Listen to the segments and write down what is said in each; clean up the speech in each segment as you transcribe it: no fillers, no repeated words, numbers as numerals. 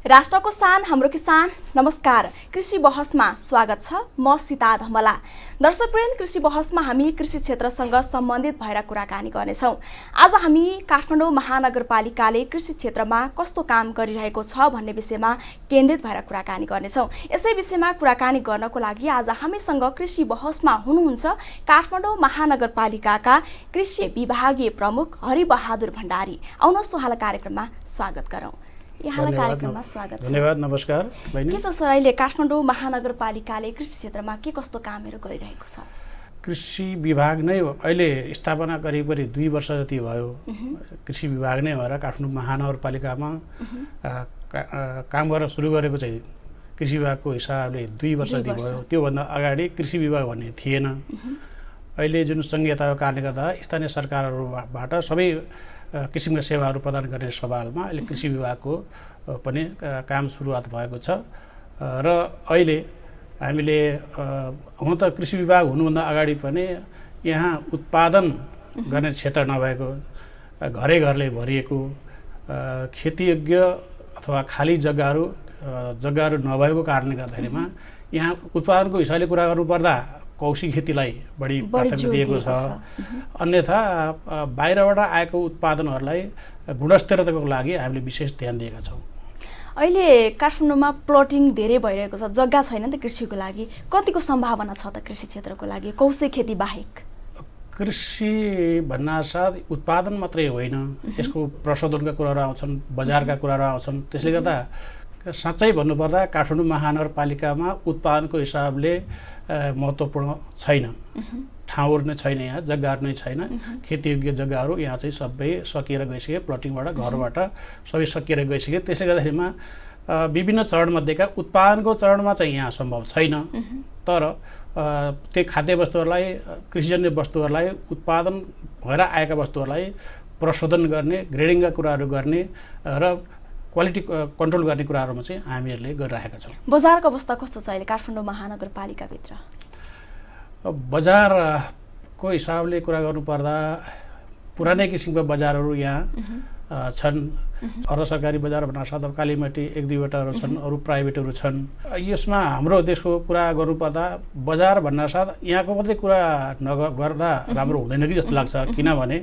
राष्ट्रको शान हाम्रो किसान। नमस्कार, कृषि बहसमा स्वागत छ। म सीता धमला। दर्शकवृन्द, कृषि बहसमा हामी कृषि क्षेत्रसँग सम्बन्धित भएर कुराकानी गर्नेछौँ। आज हामी काठमाडौँ महानगरपालिकाले कृषि क्षेत्रमा कस्तो काम गरिरहेको छ भन्ने विषयमा केन्द्रित भएर कुराकानी गर्नेछौँ। यसै विषयमा कुराकानी गर्नको लागि आज हामीसँग कृषि बहसमा हुनुहुन्छ काठमाडौँ महानगरपालिकाका कृषि विभागीय प्रमुख हरिबहादुर भण्डारी। आउनुहोस् उहाँलाई कार्यक्रममा स्वागत गरौँ। यहाँलाई कार्यक्रममा स्वागत छ। धन्यवाद। नमस्कार बहिनी। के छ सर, अहिले काठमाडौँ महानगरपालिकाले कृषि क्षेत्रमा के कस्तो कामहरू गरिरहेको छ? कृषि विभाग नै अहिले स्थापना करिब 2 वर्ष जति भयो। कृषि विभाग नै भएर काठमाडौँ महानगरपालिकामा काम गर्न सुरु गरेको चाहिँ कृषि विभागको हिसाबले 2 वर्ष जति भयो। त्योभन्दा अगाडि कृषि विभाग भन्ने थिएन। अहिले जुन संहिताको कारणले गर्दा स्थानीय सरकारहरूबाट सबै किसिमका सेवाहरू प्रदान गर्ने सवालमा अहिले कृषि विभागको पनि काम सुरुवात भएको छ। र अहिले हामीले हुन त कृषि विभाग हुनुभन्दा अगाडि पनि यहाँ उत्पादन गर्ने क्षेत्र नभएको, घरै घरले भरिएको, खेतीयोग्य अथवा खाली जग्गाहरू नभएको कारणले गर्दाखेरिमा यहाँ उत्पादनको हिसाबले कुरा गर्नुपर्दा कौशी खेतीलाई बढी प्राथमिकता दिएको छ। अन्यथा बाहिरबाट आएको उत्पादनहरूलाई गुणस्तरताको लागि हामीले विशेष ध्यान दिएका छौँ। अहिले काठमाडौँमा प्लटिङ धेरै भइरहेको छ, जग्गा छैन नि त कृषिको लागि। कतिको सम्भावना छ त कृषि क्षेत्रको लागि कौशी खेती बाहेक? कृषि भन्नासाथ उत्पादन मात्रै होइन, यसको प्रशोधनका कुराहरू आउँछन्, बजारका कुराहरू आउँछन्। त्यसले गर्दा साँच्चै भन्नुपर्दा काठमाडौँ महानगरपालिकामा उत्पादनको हिसाबले महत्त्वपूर्ण छैन। ठाउँहरू नै छैन, यहाँ जग्गाहरू नै छैन। खेतीयोग्य जग्गाहरू यहाँ चाहिँ सबै सकिएर गइसके, प्लटिङबाट घरबाट सबै सकिएर गइसके। त्यसले गर्दाखेरिमा विभिन्न चरणमध्येका उत्पादनको चरणमा चाहिँ यहाँ सम्भव छैन। तर त्यही खाद्यवस्तुहरूलाई, कृषिजन्य वस्तुहरूलाई, उत्पादन भएर आएका वस्तुहरूलाई प्रशोधन गर्ने, ग्रेडिङका कुराहरू गर्ने र क्वालिटी कन्ट्रोल गर्ने कुराहरूमा चाहिँ हामीहरूले गरिरहेका छौँ। बजारको अवस्था कस्तो छ अहिले काठमाडौँ महानगरपालिकाभित्र? बजारको हिसाबले कुरा गर्नुपर्दा पुरानै किसिमका बजारहरू यहाँ छन्। अर्ध सरकारी बजार भन्नासाथ कालीमाटी 1-2वटाहरू छन्, अरू प्राइभेटहरू छन्। यसमा हाम्रो देशको कुरा गर्नुपर्दा बजार भन्नासाथ यहाँको मात्रै कुरा नगर्दा राम्रो हुँदैन कि जस्तो लाग्छ। किनभने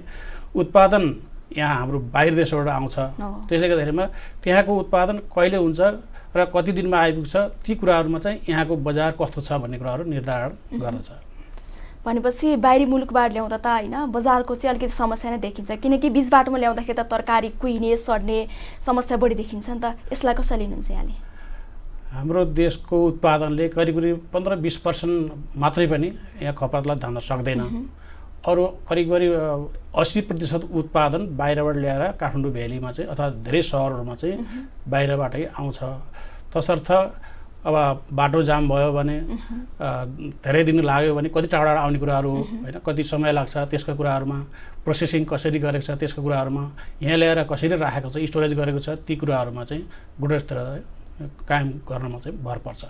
उत्पादन यहाँ हाम्रो बाहिर देशबाट आउँछ। त्यसले गर्दाखेरिमा त्यहाँको उत्पादन कहिले हुन्छ र कति दिनमा आइपुग्छ, ती कुराहरूमा चाहिँ यहाँको बजार कस्तो छ भन्ने कुराहरू निर्धारण गर्दछ। भनेपछि बाहिरी मुलुकबाट ल्याउँदा त होइन, बजारको चाहिँ अलिकति समस्या नै देखिन्छ। किनकि बिच बाटोमा ल्याउँदाखेरि त तरकारी कुहिने, सड्ने समस्या बढी देखिन्छ नि त। यसलाई कसरी लिनुहुन्छ यहाँले? हाम्रो देशको उत्पादनले करिब 15-20% मात्रै पनि यहाँ खपतलाई धान्न सक्दैन। अरू करिब 80% उत्पादन बाहिरबाट ल्याएर काठमाडौँ भ्यालीमा चाहिँ अथवा धेरै सहरहरूमा चाहिँ बाहिरबाटै आउँछ। तसर्थ अब बाटो जाम भयो भने, धेरै दिन लाग्यो भने, कति टाढा आउने कुराहरू होइन, कति समय लाग्छ, त्यसको कुराहरूमा प्रोसेसिङ कसरी गरेको छ, त्यसको कुराहरूमा यहाँ ल्याएर कसरी राखेको छ, स्टोरेज गरेको छ, ती कुराहरूमा चाहिँ गुणस्तर कायम गर्नमा चाहिँ भर पर्छ।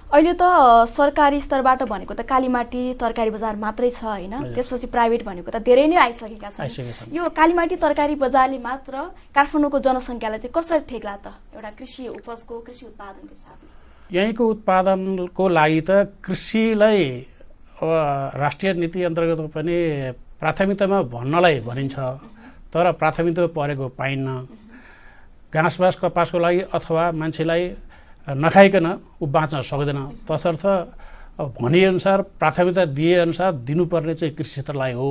अहिले त सरकारी स्तरबाट भनेको त कालीमाटी तरकारी बजार मात्रै छ होइन, त्यसपछि प्राइभेट भनेको त धेरै नै आइसकेका छन्। यो कालीमाटी तरकारी बजारले मात्र काठमाडौँको जनसङ्ख्यालाई चाहिँ कसरी ठेक्ला त एउटा कृषि उपजको, कृषि उत्पादनको हिसाबले? यहीँको उत्पादनको लागि त कृषिलाई राष्ट्रिय नीति अन्तर्गत पनि प्राथमिकतामा भन्नलाई भनिन्छ, तर प्राथमिकता परेको पाइन्न। घाँसबास कपासको लागि अथवा मान्छेलाई नखाइकन ऊ बाँच्न सक्दैन। तसर्थ भनेअनुसार प्राथमिकता दिएअनुसार दिनुपर्ने चाहिँ कृषि क्षेत्रलाई हो।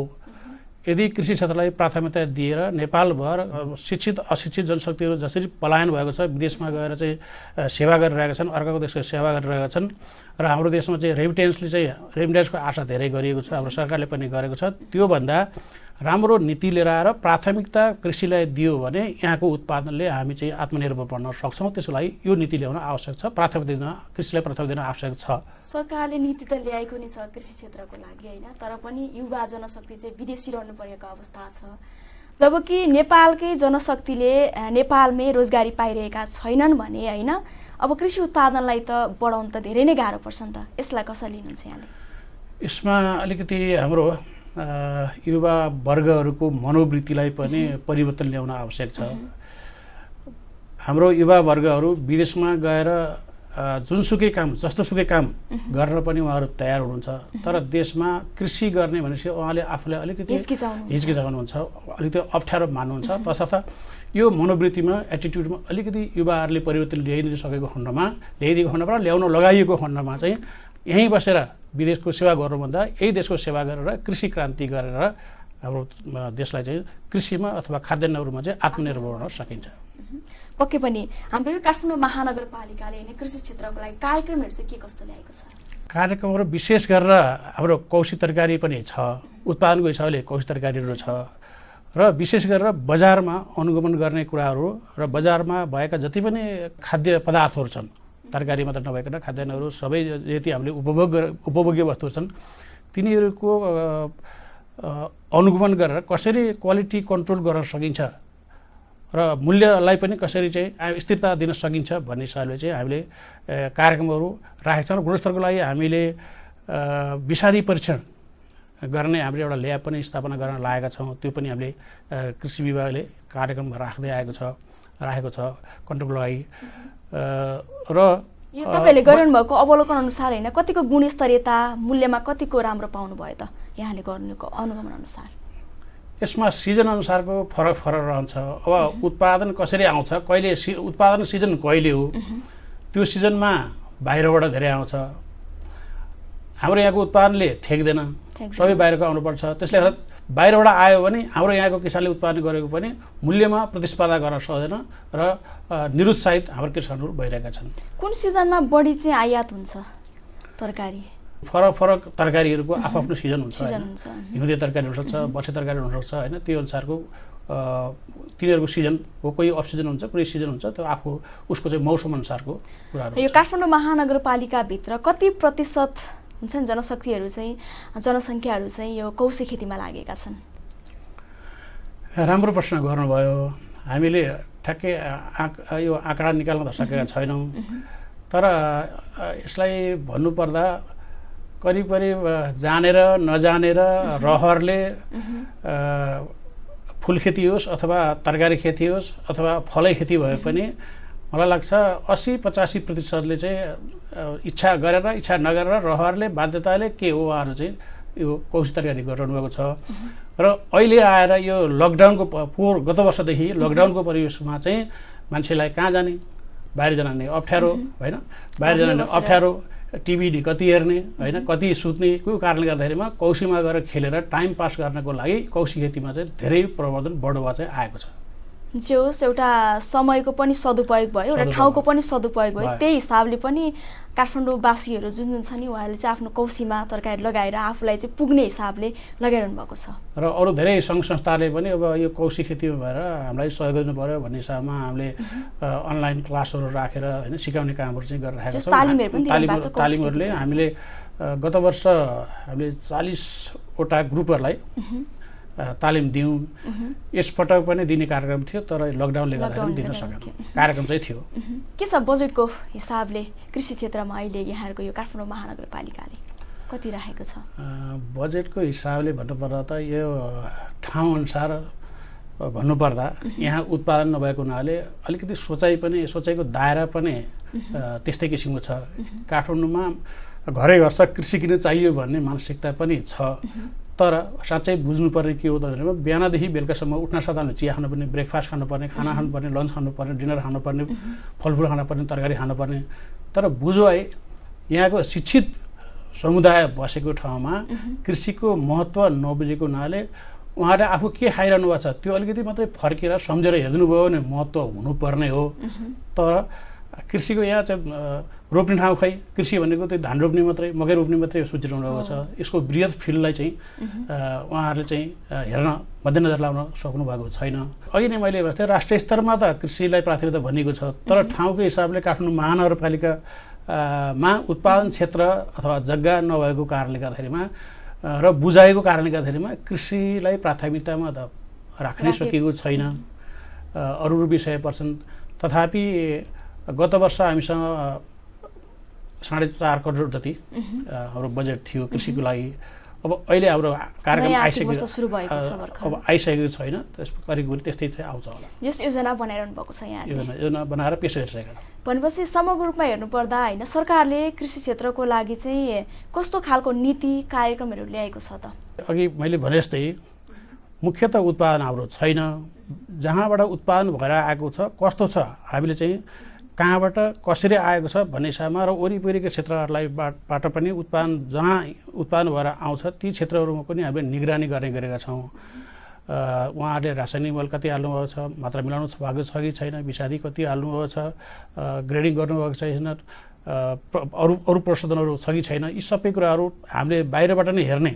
यदि कृषि क्षेत्रलाई प्राथमिकता दिएर नेपालभर शिक्षित अशिक्षित जनशक्तिहरू जसरी पलायन भएको छ, विदेशमा गएर चाहिँ सेवा गरिरहेका छन्, अर्काको देशको सेवा गरिरहेका छन्, र हाम्रो देशमा चाहिँ रेमिटेन्सको आशा धेरै गरिएको छ, हाम्रो सरकारले पनि गरेको छ। त्योभन्दा राम्रो नीति लिएर आएर प्राथमिकता कृषिलाई दियो भने यहाँको उत्पादनले हामी चाहिँ आत्मनिर्भर बन्न सक्छौँ। त्यसको लागि यो नीति ल्याउन आवश्यक छ, प्राथमिकता दिन, कृषिलाई प्राथमिकता दिन आवश्यक छ। सरकारले नीति त ल्याएको नै छ कृषि क्षेत्रको लागि होइन, तर पनि युवा जनशक्ति चाहिँ विदेशी रहनु परेको अवस्था छ। जबकि नेपालकै जनशक्तिले नेपालमै रोजगारी पाइरहेका छैनन् भने होइन, अब कृषि उत्पादनलाई त बढाउन त धेरै नै गाह्रो पर्छ नि त। यसलाई कसरी लिनुहुन्छ यहाँले? यसमा अलिकति हाम्रो युवा वर्गहरूको मनोवृत्तिलाई पनि परिवर्तन ल्याउन आवश्यक छ। हाम्रो युवा वर्गहरू विदेशमा गएर जुनसुकै काम जस्तोसुकै काम गर्न पनि उहाँहरू तयार हुनुहुन्छ, तर देशमा कृषि गर्ने भनेपछि उहाँले आफूलाई अलिकति हिचकिचाउनुहुन्छ, अलिकति अप्ठ्यारो मान्नुहुन्छ। तसर्थ यो मनोवृत्तिमा एटिट्युडमा अलिकति युवाहरूले परिवर्तन ल्याइदिएको खण्डमा ल्याउन लगाइएको खण्डमा चाहिँ यहीँ बसेर विदेशको सेवा गर्नुभन्दा यही देशको सेवा गरेर कृषि क्रान्ति गरेर हाम्रो देशलाई चाहिँ कृषिमा अथवा खाद्यान्नहरूमा चाहिँ आत्मनिर्भर बनाउन सकिन्छ। पक्कै पनि हाम्रो यो काठमाडौँ महानगरपालिकाले होइन कृषि क्षेत्रको लागि कार्यक्रमहरू चाहिँ के कस्तो ल्याएको छ? कार्यक्रमहरू विशेष गरेर हाम्रो कौशी तरकारी पनि छ, उत्पादनको हिसाबले कौशी तरकारीहरू छ र विशेष गरेर बजारमा अनुगमन गर्ने कुराहरू र बजारमा भएका जति पनि खाद्य पदार्थहरू छन्, तरकारी मात्र नभइकन खाद्यान्नहरू सबै जति हामीले उपभोग्य वस्तुहरू छन् तिनीहरूको अनुगमन गरेर कसरी क्वालिटी कन्ट्रोल गर्न सकिन्छ र मूल्यलाई पनि कसरी चाहिँ स्थिरता दिन सकिन्छ भन्ने हिसाबले चाहिँ हामीले कार्यक्रमहरू राखेका छौँ। गुणस्तरको लागि हामीले विषादी परीक्षण गर्ने हामीले एउटा ल्याब पनि स्थापना गर्न लागेका छौँ। त्यो पनि हामीले कृषि विभागले कार्यक्रम राखेको छ कन्ट्रोलको लागि। र यो तपाईँले गरिरहनु भएको अवलोकन अनुसार होइन कतिको गुणस्तरीयता मूल्यमा कतिको राम्रो पाउनु भयो त यहाँले गर्नुको अनुगमन अनुसार? यसमा सिजन अनुसारको फरक रहन्छ। अब उत्पादन कसरी आउँछ, कहिले उत्पादन सिजन कहिले हो, त्यो सिजनमा बाहिरबाट धेरै आउँछ। हाम्रो यहाँको उत्पादनले ठेक्दैन, सबै बाहिरको आउनुपर्छ। त्यसले गर्दा बाहिरबाट आयो भने हाम्रो यहाँको किसानले उत्पादन गरेको पनि मूल्यमा प्रतिस्पर्धा गर्न सक्दैन र निरुत्साहित हाम्रो किसानहरू भइरहेका छन्। कुन सिजनमा बढी चाहिँ आयात हुन्छ तरकारी? फरक तरकारीहरूको आफ्नो सिजन हुन्छ। हिउँदे तरकारी हुनसक्छ, वर्षा तरकारी हुनसक्छ होइन, त्यो अनुसारको तिनीहरूको सिजन हो। कोही अफ सिजन हुन्छ, कुनै सिजन हुन्छ, त्यो उसको चाहिँ मौसम अनुसारको कुराहरू। यो काठमाडौँ महानगरपालिकाभित्र कति प्रतिशत हुन्छ नि जनसङ्ख्याहरू चाहिँ यो कौशी खेतीमा लागेका छन्? राम्रो प्रश्न गर्नुभयो। हामीले ठ्याक्कै यो आँकडा निकाल्न त सकेका छैनौँ, तर यसलाई भन्नुपर्दा करिब जानेर नजानेर रहरले फुल खेती होस् अथवा तरकारी खेती होस् अथवा फलै खेती भए पनि मलाई लाग्छ 80-85% चाहिँ इच्छा गरेर इच्छा नगरेर रहरले बाध्यताले के हो उहाँहरू चाहिँ यो कौशी तरकारी गरिरहनु भएको छ। र अहिले आएर यो लकडाउनको गत वर्षदेखि लकडाउनको परिवेशमा चाहिँ मान्छेलाई कहाँ जाने, बाहिर जाने अप्ठ्यारो होइन, बाहिर जाने अप्ठ्यारो, टिभी कति हेर्ने होइन, कति सुत्ने, कोही कारणले गर्दाखेरिमा कौशीमा गएर खेलेर टाइम पास गर्नको लागि कौशी खेतीमा चाहिँ धेरै प्रवर्धन बढुवा चाहिँ आएको छ। जे होस् एउटा समयको पनि सदुपयोग भयो, एउटा ठाउँको पनि सदुपयोग भयो। त्यही हिसाबले पनि काठमाडौँवासीहरू जुन छ नि उहाँहरूले चाहिँ आफ्नो कौशीमा तरकारी लगाएर आफूलाई चाहिँ पुग्ने हिसाबले लगाइरहनु भएको छ। र अरू धेरै सङ्घ संस्थाले पनि अब यो कौशी खेती भएर हामीलाई सहयोग गर्नु पर्यो भन्ने हिसाबमा हामीले अनलाइन क्लासहरू राखेर होइन सिकाउने कामहरू चाहिँ गरिरहेका छौँ। तालिमहरूले हामीले गत वर्ष हामीले 40वटा ग्रुपहरूलाई तालिम दियौँ। यसपटक पनि दिने कार्यक्रम थियो, तर लकडाउनले गर्दा दिन सकेन। कार्यक्रम चाहिँ थियो। के छ बजेटको हिसाबले कृषि क्षेत्रमा अहिले यहाँहरूको यो काठमाडौँ महानगरपालिकाले कति राखेको छ? बजेटको हिसाबले भन्नुपर्दा त यो ठाउँअनुसार भन्नुपर्दा यहाँ उत्पादन नभएको हुनाले अलिकति सोचाइको दायरा पनि त्यस्तै किसिमको छ। काठमाडौँमा घरै घर कृषि किन चाहियो भन्ने मानसिकता पनि छ, तर साँच्चै बुझ्नुपर्ने के हो त भनेर बिहानदेखि बेलुकासम्म उठ्न साथ हामीले चिया खानुपर्ने, ब्रेकफास्ट खानुपर्ने, खाना खानुपर्ने, लन्च खानुपर्ने, डिनर खानुपर्ने, फलफुल खानुपर्ने, तरकारी खानुपर्ने। तर बुझो है यहाँको शिक्षित समुदाय बसेको ठाउँमा कृषिको महत्त्व नबुझेको हुनाले उहाँले आफू के खाइरहनु भएको छ त्यो अलिकति मात्रै फर्केर सम्झेर हेर्नुभयो भने महत्त्व हुनुपर्ने हो। तर कृषिको यहाँ चाहिँ रोप्ने ठाउँ खै कृषि भनेको त्यो धान रोप्ने मात्रै, मकै रोप्ने मात्रै सोचिरहनु भएको छ। यसको बृहत फिल्डलाई चाहिँ उहाँहरूले चाहिँ हेर्न मध्यनजर लाउन सक्नु भएको छैन। अघि नै मैले भनेको थिएँ राष्ट्रिय स्तरमा त कृषिलाई प्राथमिकता भनिएको छ, तर ठाउँको हिसाबले काठमाडौँ महानगरपालिकामा उत्पादन क्षेत्र अथवा जग्गा नभएको कारणले गर्दाखेरिमा र बुझाएको कारणले गर्दाखेरिमा कृषिलाई प्राथमिकतामा त राख्नै सकेको छैन। अरू विषय पर्छन्। तथापि गत वर्ष हामीसँग 4.5 करोड जति हाम्रो बजेट थियो कृषिको लागि। अब अहिले हाम्रो कार्यक्रम नयाँ आर्थिक वर्ष सुरु भएको छ भर्खर। अब आइसकेको छैन, करिब त्यस्तै चाहिँ आउँछ होला। यस योजना बनाइरहनु भएको छ यहाँले? योजना बनाएर पेश गरिसकेका छौँ। भनेपछि समग्र रूपमा हेर्नुपर्दा होइन, सरकारले कृषि क्षेत्रको लागि चाहिँ कस्तो खालको नीति कार्यक्रमहरू ल्याएको छ त? अघि मैले भने जस्तै मुख्यतः उत्पादन हाम्रो छैन, जहाँबाट उत्पादन भएर आएको छ कस्तो छ, हामीले चाहिँ कहाँबाट कसरी आएको छ भन्ने हिसाबमा र वरिपरिका क्षेत्रहरूलाई बाट पनि उत्पादन जहाँ उत्पादन भएर आउँछ ती क्षेत्रहरूमा पनि हामीले निगरानी गर्ने गरेका छौँ। उहाँहरूले रासायनिक मल कति हाल्नुभएको छ, मात्रा मिलाउनु भएको छ कि छैन, विषादी कति हाल्नुभएको छ, ग्रेडिङ गर्नुभएको छैन, अरू प्रशोधनहरू छ कि छैन, यी सबै कुराहरू हामीले बाहिरबाट नै हेर्ने।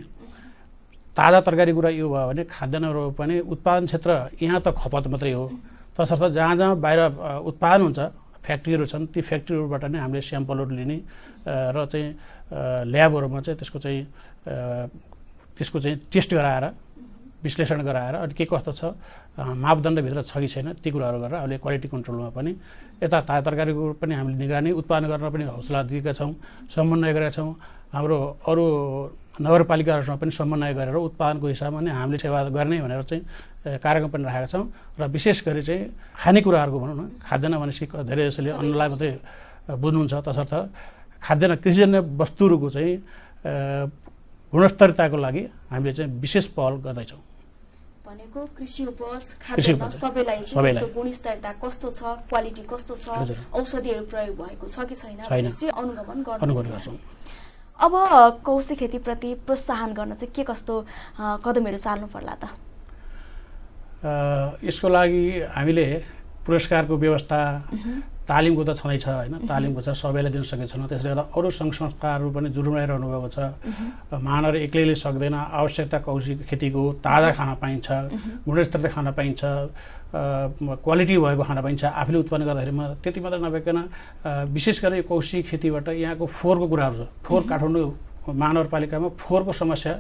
ताजा तरकारी कुरा यो भयो भने खाद्यान्नहरू पनि उत्पादन क्षेत्र यहाँ त खपत मात्रै हो, तसर्थ जहाँ जहाँ बाहिर उत्पादन हुन्छ फ्याक्ट्रीहरू छन्, ती फ्याक्ट्रीहरूबाट नै हामीले स्याम्पलहरू लिने र चाहिँ ल्याबहरूमा चाहिँ त्यसको चाहिँ टेस्ट गराएर विश्लेषण गराएर अनि के कस्तो छ, मापदण्डभित्र छ कि छैन, ती कुराहरू गरेर हामीले क्वालिटी कन्ट्रोलमा पनि यता ताजा तरकारीको पनि हामीले निगरानी उत्पादन गर्न पनि हौसला दिएका छौँ, समन्वय गरेका छौँ। हाम्रो अरू नगरपालिकाहरूसँग पनि समन्वय गरेर उत्पादनको हिसाबमा नै हामीले सेवा गर्ने भनेर चाहिँ कार्यक्रम पनि राखेका छौँ। र विशेष गरी चाहिँ खानेकुराहरूको भनौँ न, खाद्यान्न भनेपछि धेरै जसोले अन्नलाई मात्रै बुझ्नुहुन्छ, तसर्थ खाद्यान्न कृषिजन्य वस्तुहरूको चाहिँ गुणस्तरीयताको लागि हामीले चाहिँ विशेष पहल गर्दैछौँ। भनेको कृषि उपज खाद्यान्न सबैलाई चाहिँ गुणस्तरीयता कस्तो छ, क्वालिटी कस्तो छ, औषधिहरू प्रयोग भएको छ कि छैन चाहिँ अनुगमन गर्छौँ। अब कौशी खेतीप्रति प्रोत्साहन गर्न चाहिँ के कस्तो कदमहरू चाल्नु पर्ला त? यसको लागि हामीले पुरस्कारको व्यवस्था, तालिमको त छँदैछ होइन, तालिमको छ, सबैलाई दिन सकेको छैन। त्यसले गर्दा अरू सङ्घ संस्थाहरू पनि जुरुमाइरहनु भएको छ। महानगर एक्लैले सक्दैन, आवश्यकता कौशी खेतीको ताजा खान पाइन्छ, गुणस्तरीय खान पाइन्छ, क्वालिटी भएको खान पाइन्छ। आफूले उत्पन्न गर्दाखेरिमा त्यति मात्र नभइकन विशेष गरी कौशी खेतीबाट यहाँको फोहोरको कुराहरू छ। फोहोर काठमाडौँ महानगरपालिकामा फोहोरको समस्या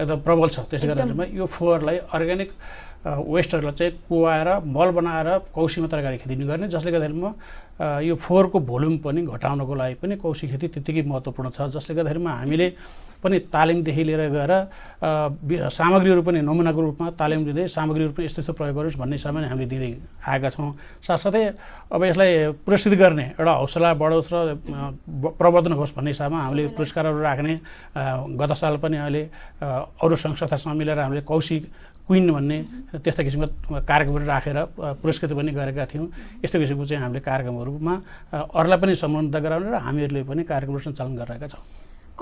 एकदम प्रबल छ। त्यसले गर्दाखेरिमा यो फोहोरलाई अर्ग्यानिक वेस्टहरूलाई चाहिँ कुवाएर मल बनाएर कौशीमा तरकारी खेती गर्ने, जसले गर्दाखेरिमा यो फोहोरको भोल्युम पनि घटाउनको लागि पनि कौशी खेती त्यत्तिकै महत्त्वपूर्ण छ। जसले गर्दाखेरिमा हामीले पनि तालिमदेखि लिएर गएर सामग्रीहरू पनि नमुनाको रूपमा तालिम दिँदै सामग्रीहरू पनि यस्तो प्रयोग गरोस् भन्ने हिसाबमा हामीले दिँदै आएका छौँ। साथसाथै अब यसलाई पुरस्कृत गर्ने एउटा हौसला बढोस् र प्रवर्धन होस् भन्ने हिसाबमा हामीले पुरस्कारहरू राख्ने, गत साल पनि अहिले अरू सङ्घ संस्थासँग मिलेर हामीले कौशी क्विन भन्ने त्यस्ता किसिमका कार्यक्रमहरू राखेर पुरस्कृत पनि गरेका थियौँ। यस्तो किसिमको चाहिँ हामीले कार्यक्रमहरूमा अरूलाई पनि सम्बन्ध गराउने र हामीहरूले पनि कार्यक्रमहरू सञ्चालन गरिरहेका छौँ।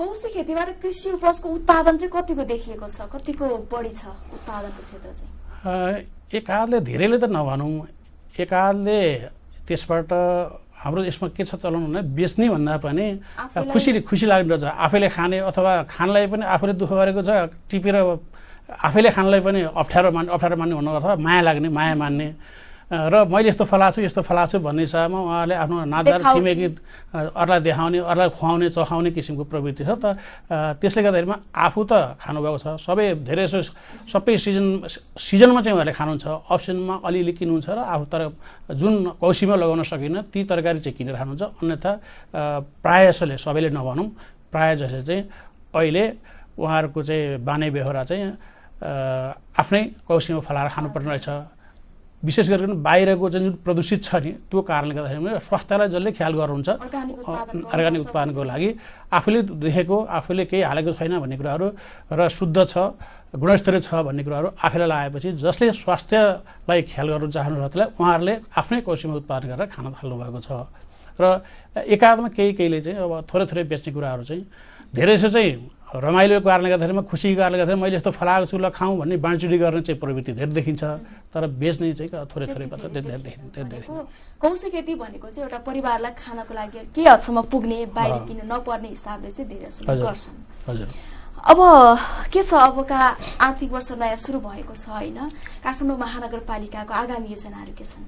कौशी खेतीबाट कृषि उपजको उत्पादन चाहिँ कतिको देखिएको छ, कतिको बढी छ उत्पादनको क्षेत्र चाहिँ? एक हातले धेरैले त नभनौँ, एक हातले त्यसबाट हाम्रो यसमा के छ चलाउनु भने बेच्ने भन्दा पनि खुसी लाग्ने रहेछ। आफैले खाने अथवा खानलाई पनि आफूले दुःख गरेको छ टिपेर आफैले खानलाई पनि अप्ठ्यारो मान्ने भन्नु अथवा माया लाग्ने, माया मान्ने र मैले यस्तो फलाएको छु भन्ने हिसाबमा उहाँहरूले आफ्नो नातेदार छिमेकी अरूलाई देखाउने, अरूलाई खुवाउने, चखाउने किसिमको प्रवृत्ति छ। त त्यसले गर्दाखेरिमा आफू त खानुभएको छ, सबै सिजनमा चाहिँ उहाँहरूले खानुहुन्छ, अप्सनमा अलिअलि किन्नुहुन्छ र आफू तर जुन कौशीमा लगाउन सकिन ती तरकारी चाहिँ किनेर खानुहुन्छ। अन्यथा प्रायः जसोले, सबैले नभनौँ, प्रायः जसले चाहिँ अहिले उहाँहरूको चाहिँ बानी बेहोरा चाहिँ आफ्नै कौशीमा फलाएर खानुपर्ने रहेछ। विशेष गरिकन बाहिरको चाहिँ जुन प्रदूषित छ नि त्यो कारणले गर्दाखेरि स्वास्थ्यलाई जसले ख्याल गर्नुहुन्छ अर्ग्यानिक उत्पादनको लागि आफूले देखेको, आफूले केही हालेको छैन भन्ने कुराहरू र शुद्ध छ, गुणस्तरीय छ भन्ने कुराहरू आफैलाई लगाएपछि जसले स्वास्थ्यलाई ख्याल गर्नु चाहनुहुन्छ उहाँहरूले आफ्नै कौशीमा उत्पादन गरेर खान थाल्नु भएको छ। र एकाधमा केहीले चाहिँ अब थोरै बेच्ने कुराहरू चाहिँ धेरैसो चाहिँ रमाइलोको कारणले गर्दाखेरि, खुसीको कारणले गर्दाखेरि मैले यस्तो फलाएको छु ल खाउँ भन्ने बाँडचुँडी गर्ने चाहिँ प्रवृत्ति धेरै देखिन्छ, तर बेच्ने चाहिँ थोरै मात्र धेरै। कौशी खेती भनेको चाहिँ एउटा परिवारलाई खानको लागि के हदसम्म पुग्ने, बाहिर किन्नु नपर्ने हिसाबले चाहिँ धेरै गर्छन्। हजुर। अब के छ, अबका आर्थिक वर्ष नयाँ सुरु भएको छ होइन, काठमाडौँ महानगरपालिकाको आगामी योजनाहरू के छन्?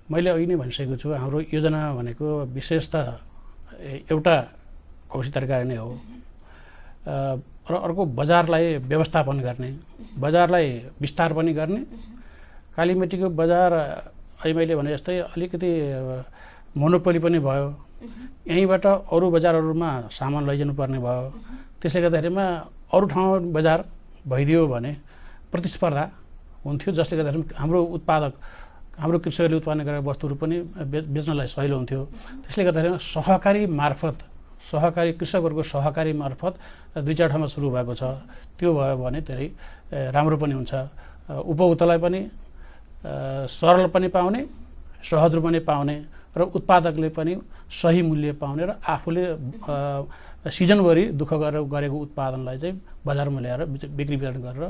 मैले अघि नै भनिसकेको छु, हाम्रो योजना भनेको विशेष त एउटा कौशी तरकारी नै हो र अर्को बजारलाई व्यवस्थापन गर्ने, बजारलाई विस्तार पनि गर्ने। कालीमेटीको बजार अहिले मैले भने जस्तै अलिकति मोनोपोली पनि भयो, यहीँबाट अरू बजारहरूमा सामान लैजानु पर्ने भयो। त्यसले गर्दाखेरिमा अरू ठाउँमा बजार भइदियो भने प्रतिस्पर्धा हुन्थ्यो, जसले गर्दाखेरि हाम्रो कृषकले उत्पादन गरेका वस्तुहरू पनि बेच्नलाई सजिलो हुन्थ्यो। त्यसले गर्दाखेरि सहकारी कृषकहरूको सहकारी मार्फत 2-4 ठाउँमा सुरु भएको छ। त्यो भयो भने धेरै राम्रो पनि हुन्छ। उपभोक्तालाई पनि सरल पनि पाउने, सहज पनि पाउने र उत्पादकले पनि सही मूल्य पाउने र आफूले सिजनभरि दुःख गरेर गरेको उत्पादनलाई चाहिँ बजारमा ल्याएर बिक्री वितरण गरेर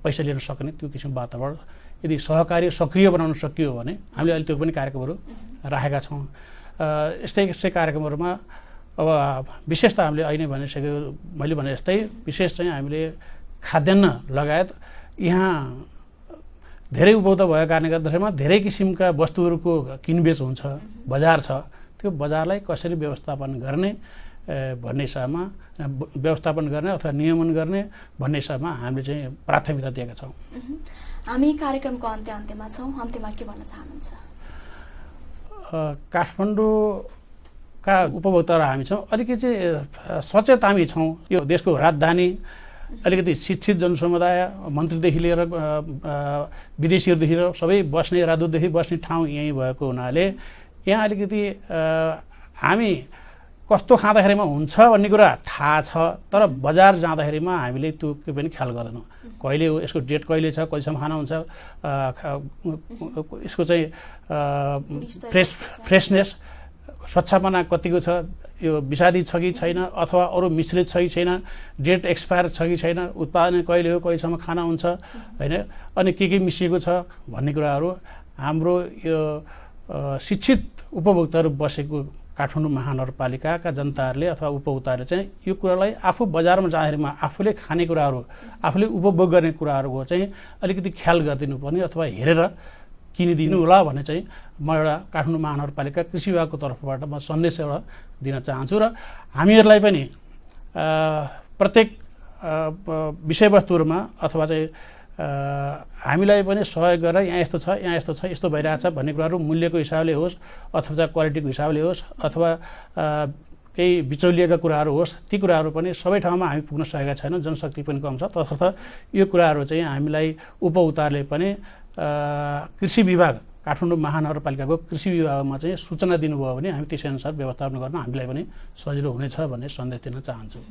पैसा लिन सक्ने त्यो किसिमको वातावरण यदि सहकारी सक्रिय बनाउन सकियो भने हामीले अहिले त्यो पनि कार्यक्रमहरू राखेका छौँ। यस्तै कार्यक्रमहरूमा अब विशेष त हामीले अहिले मैले भने जस्तै विशेष चाहिँ हामीले खाद्यान्न लगायत यहाँ धेरै उपभोक्ता भएको कारणले गर्दाखेरिमा धेरै किसिमका वस्तुहरूको किनबेच हुन्छ, बजार छ। त्यो बजारलाई कसरी व्यवस्थापन गर्ने भन्ने हिसाबमा अथवा नियमन गर्ने भन्ने हिसाबमा हामीले चाहिँ प्राथमिकता दिएका छौँ। हामी कार्यक्रमको अन्त्यमा छौँ। अन्त्यमा के भन्न चाहनुहुन्छ? काठमाडौँका उपभोक्ताहरू हामी छौँ, अलिकति चाहिँ सचेत हामी छौँ। यो देशको राजधानी, अलिकति शिक्षित जनसमुदाय, मन्त्रीदेखि लिएर विदेशीहरूदेखि लिएर सबै बस्ने, राजदूतदेखि बस्ने ठाउँ यहीँ भएको हुनाले यहाँ अलिकति हामी कस्तो खाँदाखेरिमा हुन्छ भन्ने कुरा थाहा छ, तर बजार जाँदाखेरिमा हामीले त्यो के पनि ख्याल गर्दैनौँ। कहिले हो, यसको डेट कहिले छ, कहिलेसम्म खाना हुन्छ, यसको चाहिँ फ्रेसनेस, स्वच्छपना कतिको छ, यो विषादी छ कि छैन, अथवा अरू मिश्रित छ कि छैन, डेट एक्सपायर छ कि छैन, उत्पादन कहिले हो, कहिलेसम्म खाना हुन्छ होइन, अनि के मिसिएको छ भन्ने कुराहरू हाम्रो यो शिक्षित उपभोक्ताहरू बसेको काठमाडौँ महानगरपालिकाका जनताहरूले अथवा उपभोक्ताहरूले चाहिँ यो कुरालाई आफू बजारमा जाँदाखेरिमा आफूले खाने कुराहरू, आफूले उपभोग गर्ने कुराहरूको चाहिँ अलिकति ख्याल गरिदिनु पर्ने अथवा हेरेर किनिदिनु होला भन्ने चाहिँ म एउटा काठमाडौँ महानगरपालिका कृषि विभागको तर्फबाट म सन्देश एउटा दिन चाहन्छु। र हामीहरूलाई पनि प्रत्येक विषयवस्तुहरूमा अथवा चाहिँ हामीलाई पनि सहयोग गरेर यहाँ यस्तो छ, यस्तो भइरहेछ भन्ने कुराहरू मूल्यको हिसाबले होस् अथवा क्वालिटीको हिसाबले होस् अथवा केही बिचौलिएका कुराहरू होस्, ती कुराहरू पनि सबै ठाउँमा हामी पुग्न सकेका छैनौँ, जनशक्ति पनि कम छ। तसर्थ यो कुराहरू चाहिँ हामीलाई उपभोक्ताहरूले पनि कृषि विभाग, काठमाडौँ महानगरपालिकाको कृषि विभागमा चाहिँ सूचना दिनुभयो भने हामी त्यसैअनुसार व्यवस्थापन गर्न हामीलाई पनि सजिलो हुनेछ भन्ने सन्देश दिन चाहन्छु।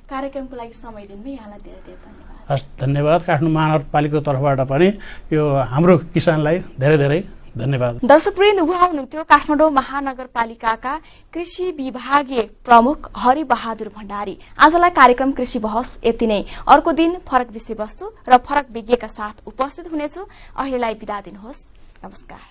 कार्यक्रमको लागि समय दिनुभयो, यहाँलाई धेरै धेरै धन्यवाद। हस्, धन्यवाद। काठमाडौँ महानगरपालिकाको तर्फबाट पनि यो हाम्रो किसानलाई धेरै धेरै धन्यवाद। दर्शकवृन्द, उहाँ हुनुहुन्थ्यो काठमाडौँ महानगरपालिकाका कृषि विभागीय प्रमुख हरिबहादुर भण्डारी। आजलाई कार्यक्रम कृषि बहस यति नै। अर्को दिन फरक विषयवस्तु र फरक विज्ञका साथ उपस्थित हुनेछु। अहिलेलाई बिदा दिनुहोस्। नमस्कार।